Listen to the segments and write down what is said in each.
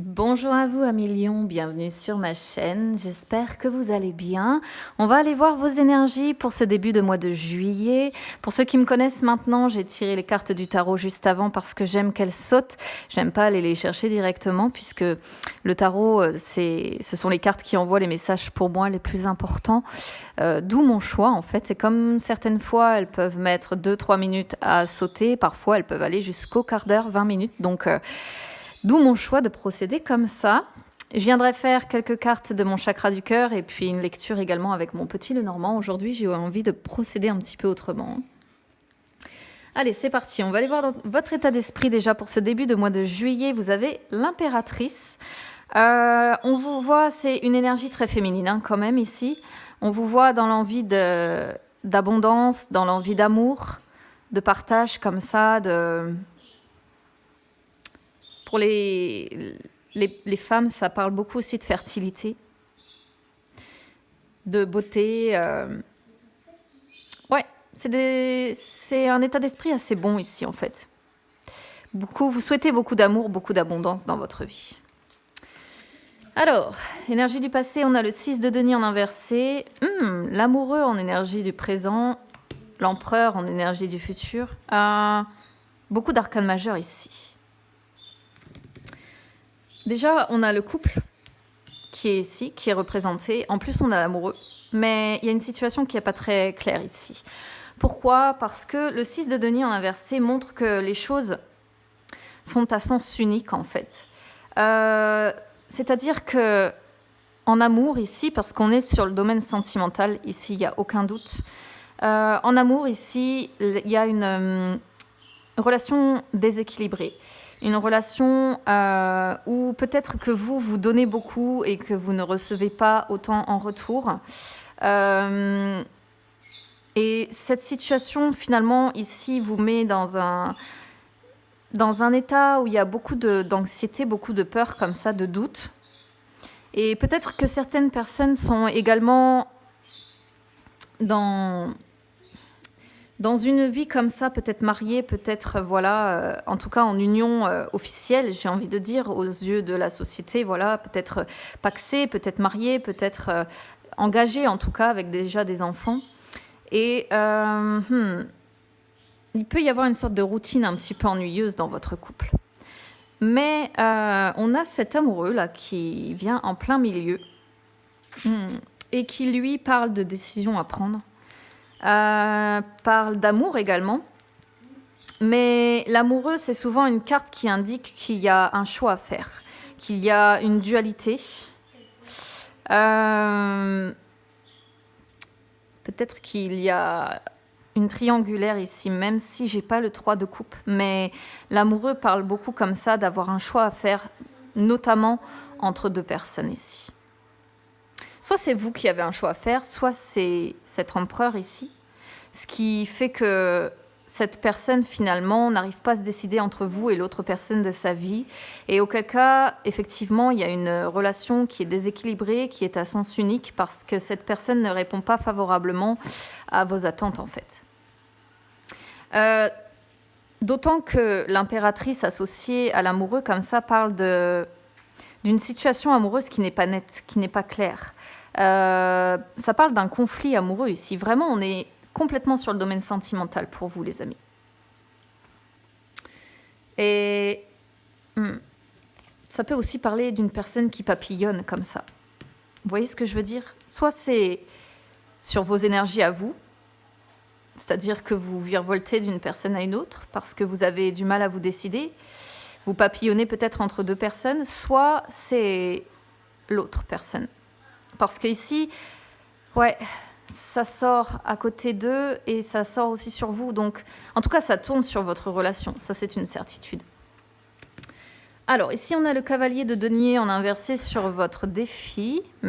Bonjour à vous, amis Lions, bienvenue sur ma chaîne, j'espère que vous allez bien. On va aller voir vos énergies pour ce début de mois de juillet. Pour ceux qui me connaissent maintenant, j'ai tiré les cartes du tarot juste avant parce que j'aime qu'elles sautent. J'aime pas aller les chercher directement puisque le tarot, ce sont les cartes qui envoient les messages pour moi les plus importants. D'où mon choix en fait. Et comme certaines fois, elles peuvent mettre 2-3 minutes à sauter, parfois elles peuvent aller jusqu'au quart d'heure, 20 minutes. Donc... d'où mon choix de procéder comme ça. Je viendrai faire quelques cartes de mon chakra du cœur et puis une lecture également avec mon petit Lenormand. Aujourd'hui, j'ai envie de procéder un petit peu autrement. Allez, c'est parti. On va aller voir dans votre état d'esprit déjà pour ce début de mois de juillet. Vous avez l'impératrice. On vous voit, c'est une énergie très féminine hein, quand même ici. On vous voit dans l'envie d'abondance, dans l'envie d'amour, de partage comme ça, Pour les femmes, ça parle beaucoup aussi de fertilité, de beauté. Ouais, c'est un état d'esprit assez bon ici, en fait. Vous souhaitez beaucoup d'amour, beaucoup d'abondance dans votre vie. Alors, énergie du passé, on a le 6 de denier en inversé. L'amoureux en énergie du présent. L'empereur en énergie du futur. Beaucoup d'arcanes majeures ici. Déjà, on a le couple qui est ici, qui est représenté. En plus, on a l'amoureux. Mais il y a une situation qui n'est pas très claire ici. Pourquoi ? Parce que le 6 de denier en inversé montre que les choses sont à sens unique, en fait. C'est-à-dire que en amour, ici, parce qu'on est sur le domaine sentimental, ici, il n'y a aucun doute. En amour, ici, il y a une relation déséquilibrée. Une relation où peut-être que vous donnez beaucoup et que vous ne recevez pas autant en retour. Et cette situation, finalement, ici, vous met dans un état où il y a beaucoup d'anxiété, beaucoup de peur comme ça, de doute. Et peut-être que certaines personnes sont également dans une vie comme ça, peut-être mariée, peut-être, voilà, en tout cas en union officielle, j'ai envie de dire, aux yeux de la société, voilà, peut-être pacsée, peut-être mariée, peut-être engagée, en tout cas, avec déjà des enfants. Et il peut y avoir une sorte de routine un petit peu ennuyeuse dans votre couple. Mais on a cet amoureux, là, qui vient en plein milieu et qui, lui, parle de décisions à prendre. Parle d'amour également. Mais l'amoureux, c'est souvent une carte qui indique qu'il y a un choix à faire, qu'il y a une dualité. Peut-être qu'il y a une triangulaire ici, même si j'ai pas le 3 de coupe. Mais l'amoureux parle beaucoup comme ça, d'avoir un choix à faire, notamment entre deux personnes ici. Soit c'est vous qui avez un choix à faire, soit c'est cet empereur ici, ce qui fait que cette personne finalement n'arrive pas à se décider entre vous et l'autre personne de sa vie. Et auquel cas, effectivement, il y a une relation qui est déséquilibrée, qui est à sens unique, parce que cette personne ne répond pas favorablement à vos attentes en fait. D'autant que l'impératrice associée à l'amoureux comme ça parle d'une situation amoureuse qui n'est pas nette, qui n'est pas claire. Ça parle d'un conflit amoureux ici. Vraiment, on est complètement sur le domaine sentimental pour vous, les amis. Et ça peut aussi parler d'une personne qui papillonne comme ça. Vous voyez ce que je veux dire ? Soit c'est sur vos énergies à vous, c'est-à-dire que vous virevoltez d'une personne à une autre parce que vous avez du mal à vous décider. Vous papillonnez peut-être entre deux personnes, soit c'est l'autre personne. Parce qu'ici, ouais, ça sort à côté d'eux et ça sort aussi sur vous. Donc, en tout cas, ça tourne sur votre relation. Ça, c'est une certitude. Alors, ici, on a le cavalier de denier en inversé sur votre défi. Et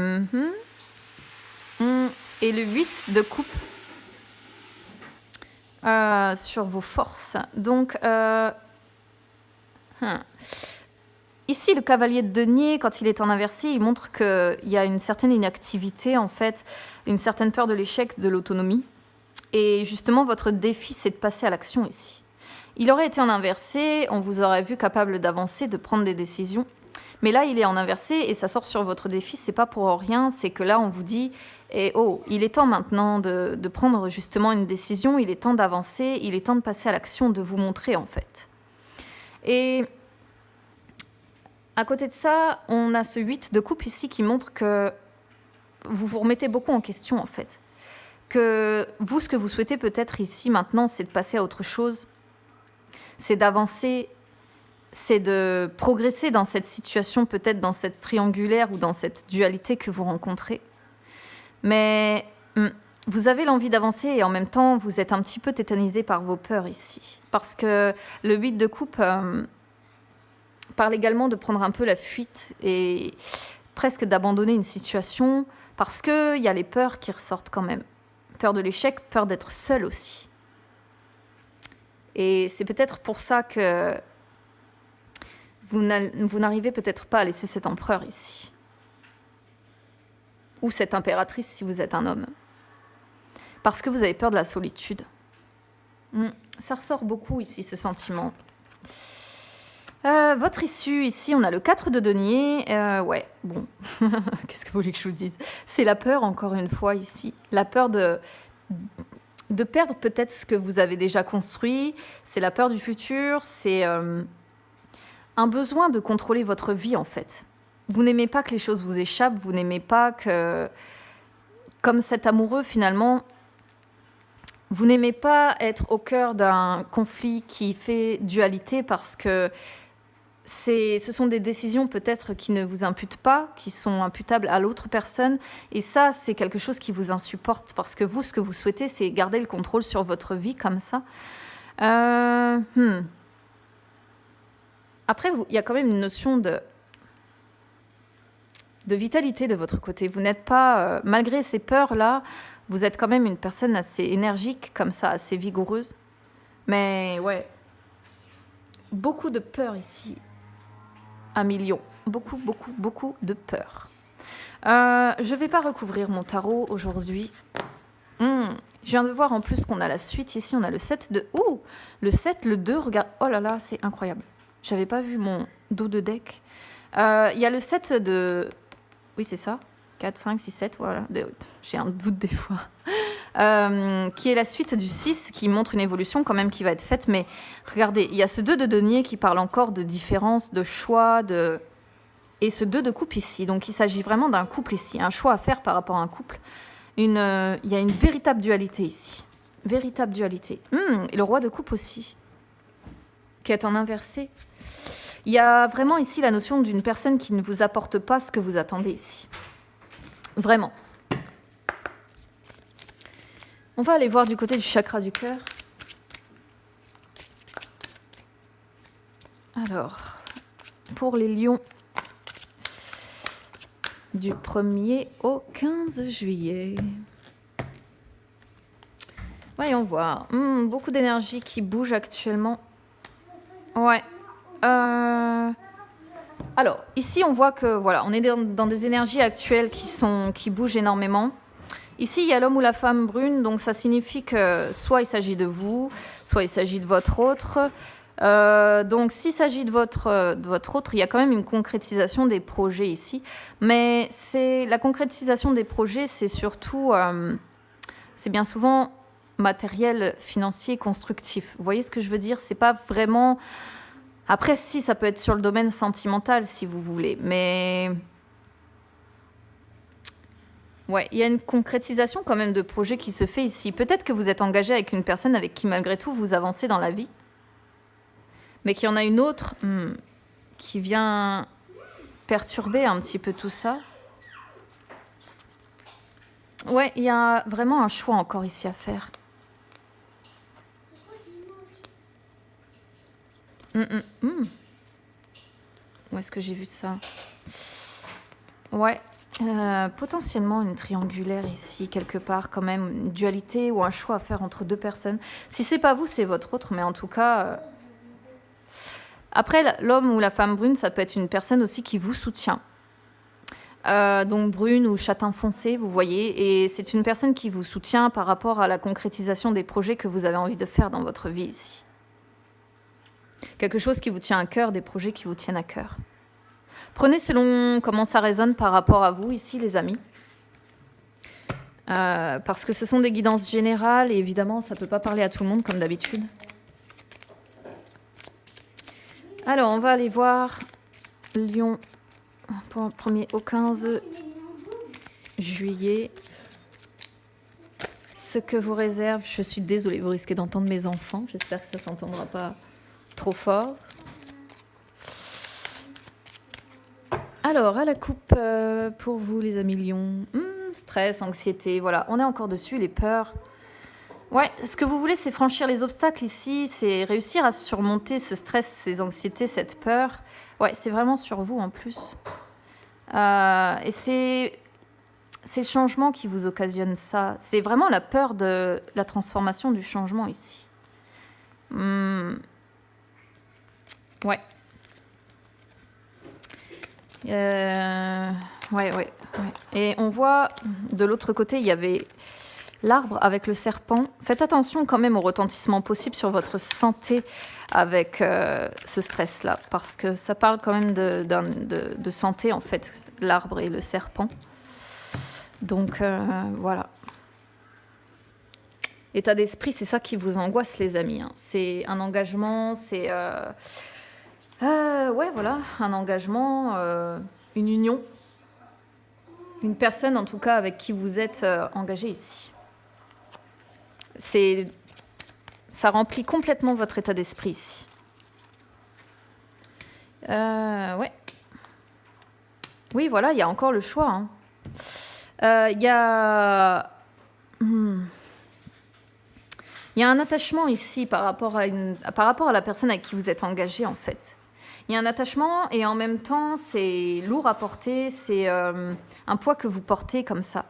le 8 de coupe sur vos forces. Donc, ici, le cavalier de denier, quand il est en inversé, il montre qu'il y a une certaine inactivité, en fait, une certaine peur de l'échec, de l'autonomie. Et justement, votre défi, c'est de passer à l'action ici. Il aurait été en inversé, on vous aurait vu capable d'avancer, de prendre des décisions. Mais là, il est en inversé et ça sort sur votre défi. C'est pas pour rien, c'est que là, on vous dit, oh, il est temps maintenant de prendre justement une décision, il est temps d'avancer, il est temps de passer à l'action, de vous montrer en fait. Et à côté de ça, on a ce 8 de coupe ici qui montre que vous vous remettez beaucoup en question en fait. Que vous, ce que vous souhaitez peut-être ici maintenant, c'est de passer à autre chose, c'est d'avancer, c'est de progresser dans cette situation, peut-être dans cette triangulaire ou dans cette dualité que vous rencontrez. Mais vous avez l'envie d'avancer et en même temps, vous êtes un petit peu tétanisé par vos peurs ici. Parce que le 8 de coupe parle également de prendre un peu la fuite et presque d'abandonner une situation parce qu'il y a les peurs qui ressortent quand même. Peur de l'échec, peur d'être seul aussi. Et c'est peut-être pour ça que vous n'arrivez peut-être pas à laisser cet empereur ici. Ou cette impératrice si vous êtes un homme. Parce que vous avez peur de la solitude. Ça ressort beaucoup ici, ce sentiment. Votre issue, ici, on a le 4 de denier. Ouais, bon. Qu'est-ce que vous voulez que je vous dise? C'est la peur, encore une fois, ici. La peur de perdre peut-être ce que vous avez déjà construit. C'est la peur du futur. C'est un besoin de contrôler votre vie, en fait. Vous n'aimez pas que les choses vous échappent. Vous n'aimez pas que... Comme cet amoureux, finalement... Vous n'aimez pas être au cœur d'un conflit qui fait dualité parce que ce sont des décisions peut-être qui ne vous imputent pas, qui sont imputables à l'autre personne. Et ça, c'est quelque chose qui vous insupporte parce que vous, ce que vous souhaitez, c'est garder le contrôle sur votre vie comme ça. Après, il y a quand même une notion de vitalité de votre côté. Vous n'êtes pas, malgré ces peurs-là, vous êtes quand même une personne assez énergique, comme ça, assez vigoureuse. Mais ouais, beaucoup de peur ici. 1 million. Beaucoup, beaucoup, beaucoup de peur. Je ne vais pas recouvrir mon tarot aujourd'hui. Je viens de voir en plus qu'on a la suite ici. On a le 7 de... Ouh, le 7, le 2, regarde. Oh là là, c'est incroyable. J'avais pas vu mon dos de deck. Il y a le 7 de... Oui, c'est ça. 4, 5, 6, 7, voilà. J'ai un doute des fois. Qui est la suite du 6, qui montre une évolution quand même qui va être faite. Mais regardez, il y a ce 2 de denier qui parle encore de différence, de choix, et ce 2 de coupe ici. Donc il s'agit vraiment d'un couple ici, un choix à faire par rapport à un couple. Il y a une véritable dualité ici. Véritable dualité. Et le roi de coupe aussi, qui est en inversé. Il y a vraiment ici la notion d'une personne qui ne vous apporte pas ce que vous attendez ici. Vraiment. On va aller voir du côté du chakra du cœur. Alors, pour les lions, du 1er au 15 juillet. Voyons voir. Beaucoup d'énergie qui bouge actuellement. Ouais. Alors, ici, on voit que, voilà, on est dans des énergies actuelles qui bougent énormément. Ici, il y a l'homme ou la femme brune, donc ça signifie que soit il s'agit de vous, soit il s'agit de votre autre. Donc, s'il s'agit de votre autre, il y a quand même une concrétisation des projets ici. Mais la concrétisation des projets, c'est surtout, c'est bien souvent matériel, financier, constructif. Vous voyez ce que je veux dire? C'est pas vraiment... Après, si, ça peut être sur le domaine sentimental, si vous voulez, mais... Ouais, il y a une concrétisation quand même de projet qui se fait ici. Peut-être que vous êtes engagé avec une personne avec qui, malgré tout, vous avancez dans la vie, mais qu'il y en a une autre qui vient perturber un petit peu tout ça. Ouais, il y a vraiment un choix encore ici à faire. Où est-ce que j'ai vu ça? Ouais, potentiellement une triangulaire ici, quelque part, quand même, une dualité ou un choix à faire entre deux personnes. Si c'est pas vous, c'est votre autre, mais en tout cas... Après, l'homme ou la femme brune, ça peut être une personne aussi qui vous soutient. Donc brune ou châtain foncé, vous voyez, et c'est une personne qui vous soutient par rapport à la concrétisation des projets que vous avez envie de faire dans votre vie ici. Quelque chose qui vous tient à cœur, des projets qui vous tiennent à cœur. Prenez selon comment ça résonne par rapport à vous ici, les amis. Parce que ce sont des guidances générales et évidemment, ça ne peut pas parler à tout le monde comme d'habitude. Alors, on va aller voir Lion pour le 1er au 15 juillet. Ce que vous réserve, je suis désolée, vous risquez d'entendre mes enfants. J'espère que ça ne s'entendra pas trop fort. Alors, à la coupe, pour vous, les amis Lions, stress, anxiété, voilà, on est encore dessus, les peurs. Ouais, ce que vous voulez, c'est franchir les obstacles ici, c'est réussir à surmonter ce stress, ces anxiétés, cette peur. Ouais, c'est vraiment sur vous en plus. Et c'est le changement qui vous occasionne ça. C'est vraiment la peur de la transformation du changement ici. Ouais. Ouais. Et on voit, de l'autre côté, il y avait l'arbre avec le serpent. Faites attention quand même au retentissement possible sur votre santé avec ce stress-là, parce que ça parle quand même de santé, en fait, l'arbre et le serpent. Donc, voilà. État d'esprit, c'est ça qui vous angoisse, les amis. Hein. C'est un engagement, c'est... ouais, voilà, un engagement, une union. Une personne, en tout cas, avec qui vous êtes engagé ici. Ça remplit complètement votre état d'esprit ici. Ouais. Oui, voilà, il y a encore le choix. Hein. Il y a un attachement ici par rapport à la personne avec qui vous êtes engagé, en fait. Il y a un attachement et en même temps, c'est lourd à porter, c'est un poids que vous portez comme ça,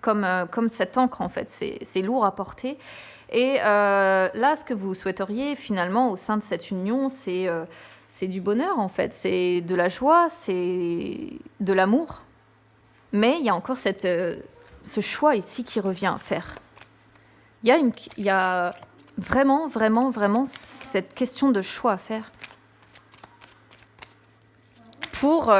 comme cette encre, en fait. C'est lourd à porter. Et là, ce que vous souhaiteriez, finalement, au sein de cette union, c'est du bonheur, en fait. C'est de la joie, c'est de l'amour. Mais il y a encore ce choix ici qui revient à faire. Il y a vraiment cette question de choix à faire. Pour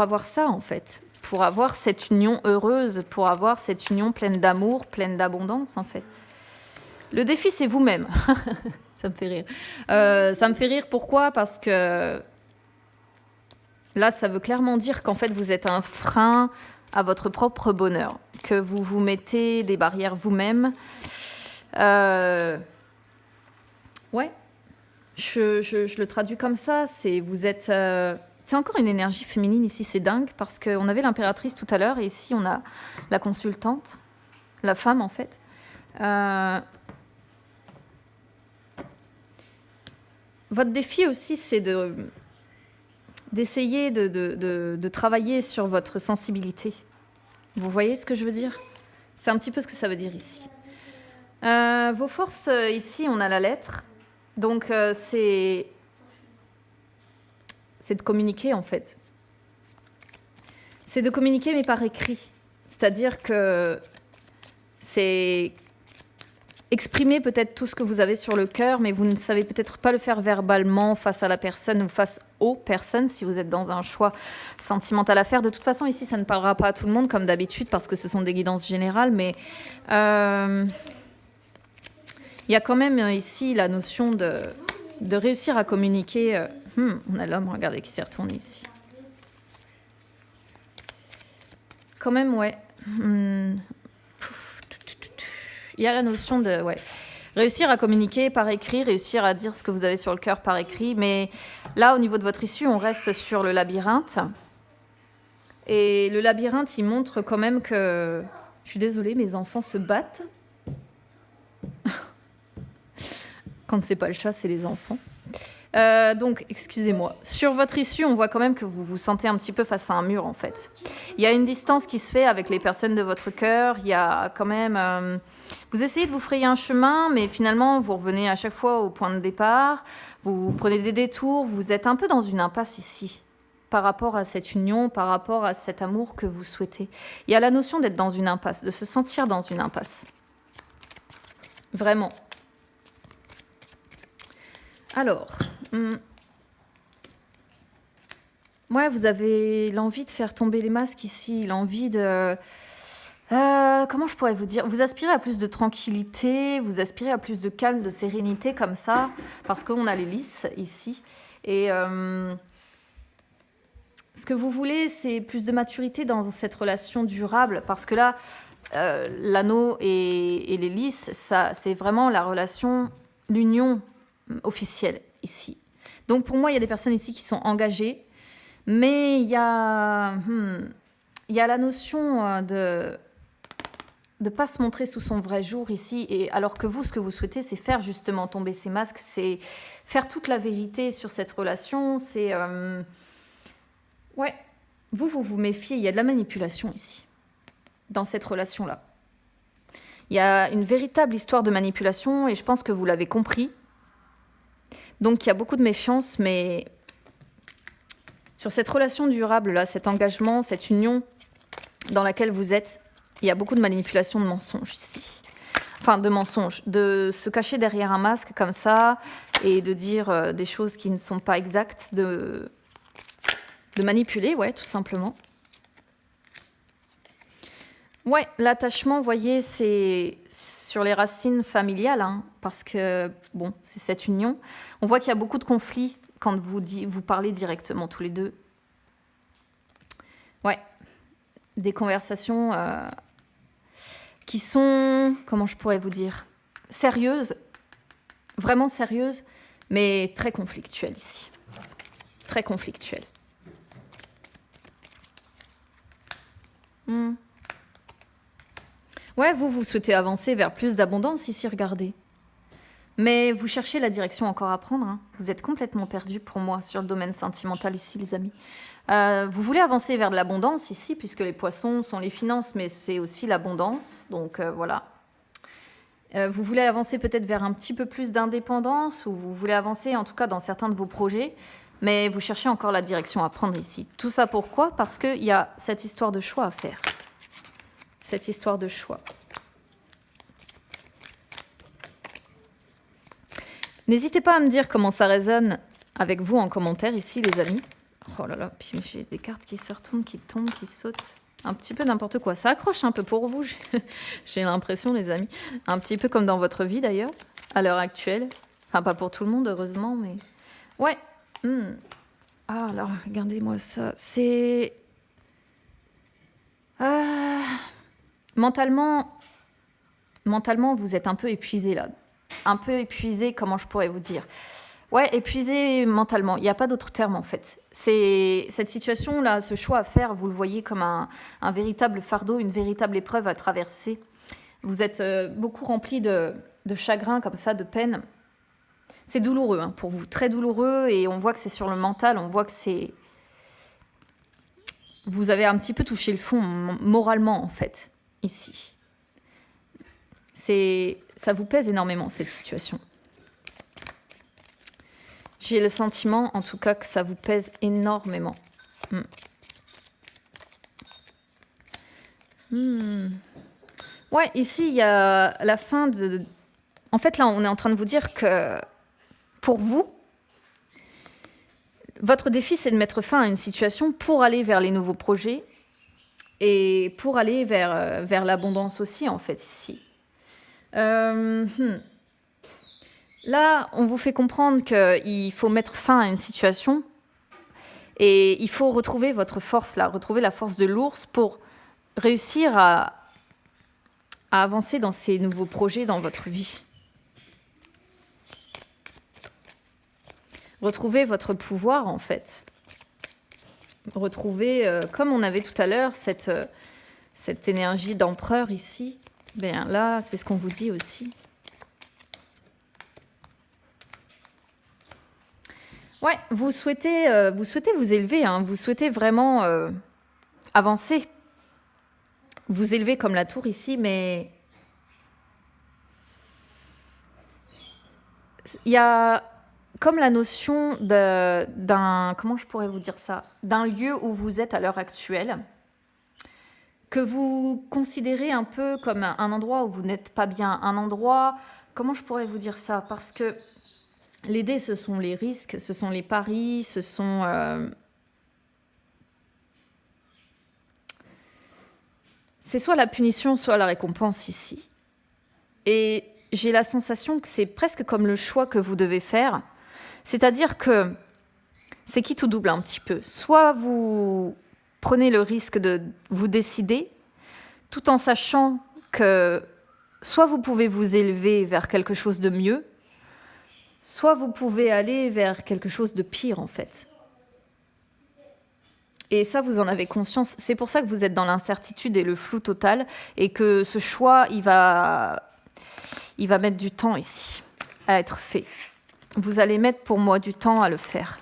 avoir ça, en fait. Pour avoir cette union heureuse, pour avoir cette union pleine d'amour, pleine d'abondance, en fait. Le défi, c'est vous-même. Ça me fait rire. Ça me fait rire, pourquoi ? Parce que là, ça veut clairement dire qu'en fait, vous êtes un frein à votre propre bonheur, que vous vous mettez des barrières vous-même. Ouais. Je le traduis comme ça, c'est encore une énergie féminine ici, c'est dingue, parce qu'on avait l'impératrice tout à l'heure, et ici on a la consultante, la femme en fait. Votre défi aussi, c'est d'essayer de travailler sur votre sensibilité. Vous voyez ce que je veux dire ? C'est un petit peu ce que ça veut dire ici. Vos forces, ici on a la lettre. Donc, c'est de communiquer, en fait. C'est de communiquer, mais par écrit. C'est-à-dire que c'est exprimer peut-être tout ce que vous avez sur le cœur, mais vous ne savez peut-être pas le faire verbalement face à la personne ou face aux personnes, si vous êtes dans un choix sentimental à faire. De toute façon, ici, ça ne parlera pas à tout le monde, comme d'habitude, parce que ce sont des guidances générales, mais... il y a quand même ici la notion de réussir à communiquer. On a l'homme, regardez, qui s'est retourné ici. Quand même, ouais. Il y a la notion de réussir à communiquer par écrit, réussir à dire ce que vous avez sur le cœur par écrit. Mais là, au niveau de votre issue, on reste sur le labyrinthe. Et le labyrinthe, il montre quand même que... Je suis désolée, mes enfants se battent. Quand c'est pas le chat, c'est les enfants. Donc, excusez-moi. Sur votre issue, on voit quand même que vous vous sentez un petit peu face à un mur, en fait. Il y a une distance qui se fait avec les personnes de votre cœur. Il y a quand même... vous essayez de vous frayer un chemin, mais finalement, vous revenez à chaque fois au point de départ. Vous prenez des détours. Vous êtes un peu dans une impasse ici, par rapport à cette union, par rapport à cet amour que vous souhaitez. Il y a la notion d'être dans une impasse, de se sentir dans une impasse. Vraiment. Alors, Ouais, vous avez l'envie de faire tomber les masques ici, l'envie de... comment je pourrais vous dire? Vous aspirez à plus de tranquillité, vous aspirez à plus de calme, de sérénité comme ça, parce qu'on a les lys ici. Et ce que vous voulez, c'est plus de maturité dans cette relation durable, parce que là, l'anneau et les lys, ça, c'est vraiment la relation, l'union officielle ici. Donc pour moi, il y a des personnes ici qui sont engagées, mais il y a la notion de ne pas se montrer sous son vrai jour ici, et alors que vous, ce que vous souhaitez, c'est faire justement tomber ces masques, c'est faire toute la vérité sur cette relation, c'est... ouais, vous vous méfiez, il y a de la manipulation ici, dans cette relation-là. Il y a une véritable histoire de manipulation, et je pense que vous l'avez compris. Donc il y a beaucoup de méfiance, mais sur cette relation durable-là, cet engagement, cette union dans laquelle vous êtes, il y a beaucoup de manipulation, de mensonges ici. Enfin, de mensonges, de se cacher derrière un masque comme ça et de dire des choses qui ne sont pas exactes, de manipuler, ouais, tout simplement. Ouais, l'attachement, vous voyez, c'est sur les racines familiales, hein, parce que, bon, c'est cette union. On voit qu'il y a beaucoup de conflits quand vous parlez directement tous les deux. Ouais, des conversations qui sont, comment je pourrais vous dire, sérieuses, vraiment sérieuses, mais très conflictuelles ici. Très conflictuelles. Ouais, vous souhaitez avancer vers plus d'abondance ici, regardez. Mais vous cherchez la direction encore à prendre, hein. Vous êtes complètement perdu pour moi sur le domaine sentimental ici, les amis. Vous voulez avancer vers de l'abondance ici, puisque les poissons sont les finances, mais c'est aussi l'abondance. Donc voilà. Vous voulez avancer peut-être vers un petit peu plus d'indépendance, ou vous voulez avancer en tout cas dans certains de vos projets, mais vous cherchez encore la direction à prendre ici. Tout ça pourquoi? Parce qu'il y a cette histoire de choix à faire. Cette histoire de choix. N'hésitez pas à me dire comment ça résonne avec vous en commentaire ici, les amis. Oh là là, puis j'ai des cartes qui se retournent, qui tombent, qui sautent. Un petit peu n'importe quoi. Ça accroche un peu pour vous, j'ai l'impression, les amis. Un petit peu comme dans votre vie, d'ailleurs, à l'heure actuelle. Enfin, pas pour tout le monde, heureusement, mais... Ouais. Ah, alors, regardez-moi ça. C'est... Mentalement, vous êtes un peu épuisé, là. Un peu épuisé, comment je pourrais vous dire? Ouais, épuisé mentalement. Il n'y a pas d'autre terme, en fait. C'est cette situation-là, ce choix à faire, vous le voyez comme un véritable fardeau, une véritable épreuve à traverser. Vous êtes beaucoup rempli de chagrin, comme ça, de peine. C'est douloureux, hein, pour vous, très douloureux, et on voit que c'est sur le mental, on voit que c'est... Vous avez un petit peu touché le fond, moralement, en fait, ici. Ça vous pèse énormément, cette situation. J'ai le sentiment, en tout cas, que ça vous pèse énormément. Ouais, ici, il y a la fin de... En fait, là, on est en train de vous dire que, pour vous, votre défi, c'est de mettre fin à une situation pour aller vers les nouveaux projets et pour aller vers l'abondance aussi, en fait, ici. Là, on vous fait comprendre qu'il faut mettre fin à une situation et il faut retrouver votre force là, retrouver la force de l'ours pour réussir à avancer dans ces nouveaux projets dans votre vie. Retrouver votre pouvoir en fait. Retrouver, comme on avait tout à l'heure, cette énergie d'empereur ici. Bien là, c'est ce qu'on vous dit aussi. Ouais, vous souhaitez vous élever, hein, vous souhaitez vraiment avancer. Vous élever comme la tour ici, mais il y a comme la notion d'un, comment je pourrais vous dire ça, d'un lieu où vous êtes à l'heure actuelle, que vous considérez un peu comme un endroit où vous n'êtes pas bien, un endroit, comment je pourrais vous dire ça, parce que les dés, ce sont les risques, ce sont les paris, ce sont c'est soit la punition, soit la récompense ici. Et j'ai la sensation que c'est presque comme le choix que vous devez faire. C'est-à-dire que c'est qui tout double un petit peu. Soit vous prenez le risque de vous décider, tout en sachant que soit vous pouvez vous élever vers quelque chose de mieux, soit vous pouvez aller vers quelque chose de pire, en fait. Et ça, vous en avez conscience. C'est pour ça que vous êtes dans l'incertitude et le flou total, et que ce choix, il va mettre du temps ici à être fait. Vous allez mettre pour moi du temps à le faire.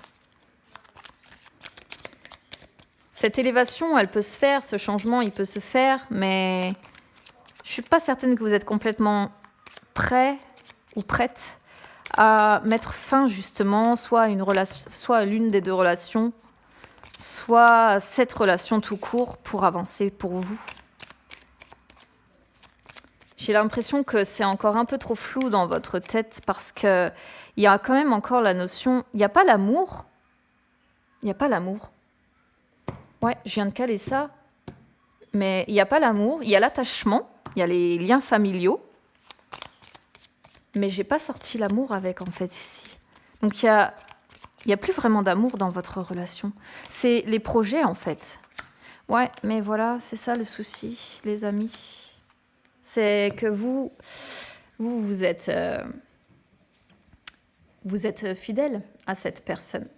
Cette élévation, elle peut se faire, ce changement, il peut se faire, mais je ne suis pas certaine que vous êtes complètement prêt ou prête à mettre fin justement soit à une relation, soit à l'une des deux relations, soit à cette relation tout court pour avancer pour vous. J'ai l'impression que c'est encore un peu trop flou dans votre tête parce qu'il y a quand même encore la notion... Il n'y a pas l'amour. Il n'y a pas l'amour. Ouais, je viens de caler ça. Mais il n'y a pas l'amour. Il y a l'attachement. Il y a les liens familiaux. Mais j'ai pas sorti l'amour avec, en fait, ici. Donc, il y a plus vraiment d'amour dans votre relation. C'est les projets, en fait. Ouais, mais voilà, c'est ça le souci, les amis. C'est que vous êtes fidèle à cette personne.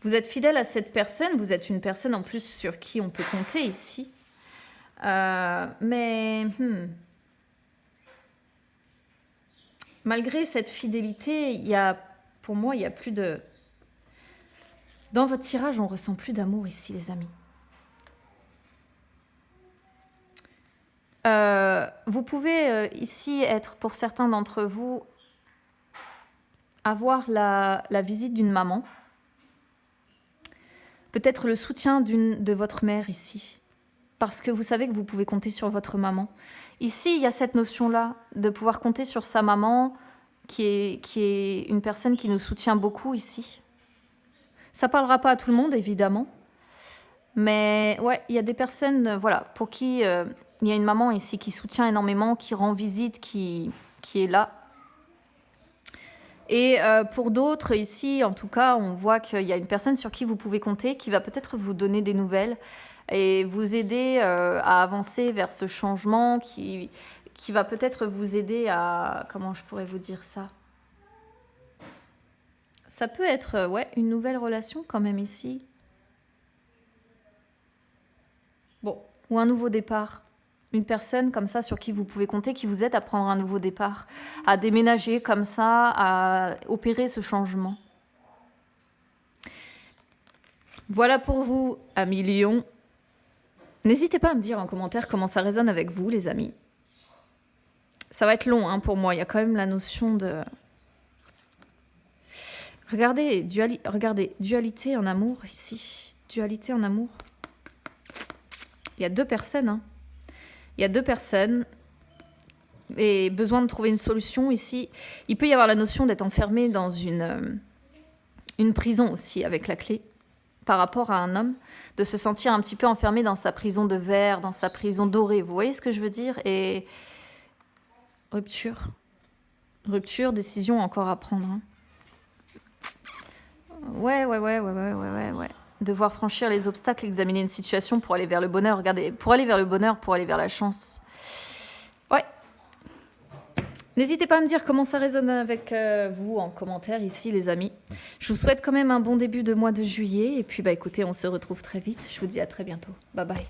Vous êtes fidèle à cette personne, vous êtes une personne en plus sur qui on peut compter ici. Mais malgré cette fidélité, pour moi, il y a plus de... Dans votre tirage, on ressent plus d'amour ici, les amis. Vous pouvez ici être, pour certains d'entre vous, avoir la visite d'une maman. Peut-être le soutien de votre mère ici. Parce que vous savez que vous pouvez compter sur votre maman. Ici, il y a cette notion-là de pouvoir compter sur sa maman, qui est une personne qui nous soutient beaucoup ici. Ça ne parlera pas à tout le monde, évidemment. Mais ouais, il y a des personnes pour qui il y a une maman ici qui soutient énormément, qui rend visite, qui est là. Et pour d'autres, ici, en tout cas, on voit qu'il y a une personne sur qui vous pouvez compter, qui va peut-être vous donner des nouvelles et vous aider à avancer vers ce changement, qui va peut-être vous aider à... Comment je pourrais vous dire ça ? Ça peut être une nouvelle relation quand même ici. Bon, ou un nouveau départ. Une personne comme ça sur qui vous pouvez compter, qui vous aide à prendre un nouveau départ, à déménager comme ça, à opérer ce changement. Voilà pour vous, amis Lion. N'hésitez pas à me dire en commentaire comment ça résonne avec vous, les amis. Ça va être long pour moi, il y a quand même la notion de... Regardez, dualité en amour ici. Dualité en amour. Il y a deux personnes, Il y a deux personnes et besoin de trouver une solution ici. Il peut y avoir la notion d'être enfermé dans une prison aussi avec la clé par rapport à un homme, de se sentir un petit peu enfermé dans sa prison de verre, dans sa prison dorée. Vous voyez ce que je veux dire ? Et rupture. Rupture, décision encore à prendre. Ouais. Devoir franchir les obstacles, examiner une situation pour aller vers le bonheur. Regardez, pour aller vers le bonheur, pour aller vers la chance. Ouais. N'hésitez pas à me dire comment ça résonne avec vous en commentaire ici, les amis. Je vous souhaite quand même un bon début de mois de juillet. Et puis, écoutez, on se retrouve très vite. Je vous dis à très bientôt. Bye bye.